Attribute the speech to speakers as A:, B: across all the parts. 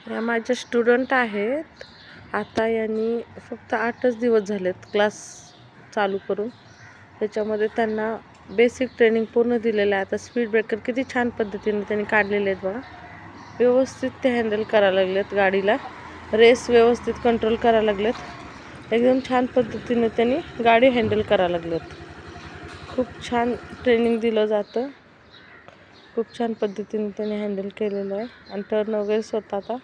A: या माझ्या स्टुडंट आहेत. आता यांनी फक्त 8च दिवस झालेत क्लास चालू करून. त्याच्यामध्ये त्यांना बेसिक ट्रेनिंग पूर्ण दिलेलं आहे. आता स्पीड ब्रेकर किती छान पद्धतीने त्यांनी काढलेले आहेत बघा. व्यवस्थित ते हँडल करायला लागलेत गाडीला. रेस व्यवस्थित कंट्रोल करायला लागलेत. एकदम छान पद्धतीने त्यांनी गाडी हँडल करायला लागलेत. खूप छान ट्रेनिंग दिलं जातं. खूप छान पद्धतीने त्यांनी हँडल केलेलं आहे. आणि टर्न वगैरे स्वतः आता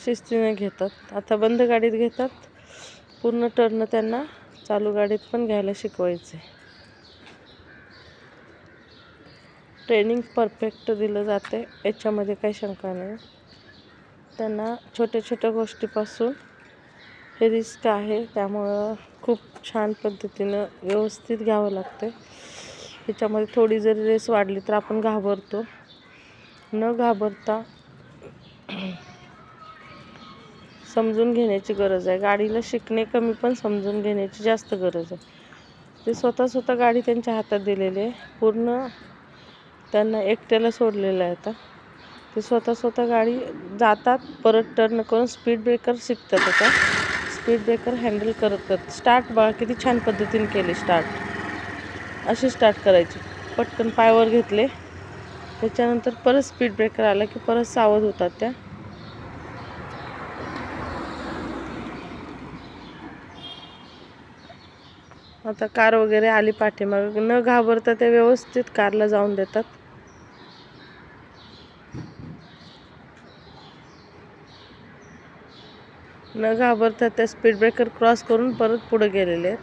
A: शिस्तीने घेतात. आता बंद गाडीत घेतात. पूर्ण टर्न त्यांना चालू गाडीत पण घ्यायला शिकवायचे. ट्रेनिंग परफेक्ट दिलं जाते, याच्यामध्ये काही शंका नाही. त्यांना छोट्या छोट्या गोष्टीपासून हे रिस्क आहे, त्यामुळं खूप छान पद्धतीनं व्यवस्थित घ्यावं लागते. ह्याच्यामध्ये थोडी जरी रेस वाढली तर आपण घाबरतो. न घाबरता समजून घेण्याची गरज आहे. गाडीला शिकणे कमी, पण समजून घेण्याची जास्त गरज आहे. ते स्वतः गाडी त्यांच्या हातात दिलेली आहे. पूर्ण त्यांना एकट्याला सोडलेलं आहे. आता ते स्वतः गाडी जातात, परत टर्न करून स्पीड ब्रेकर शिकतात. आता स्पीड ब्रेकर हँडल करतात. स्टार्ट बघा किती छान पद्धतीने केली. अशी स्टार्ट करायची. पटकन पायावर घेतले, त्याच्यानंतर परत स्पीड ब्रेकर आला की परत सावध होतात त्या. आता कार वगैरे आली पाठीमागे, न घाबरता ते व्यवस्थित कारला जाऊन देतात. न घाबरता त्या स्पीड ब्रेकर क्रॉस करून परत पुढे गेलेले आहेत.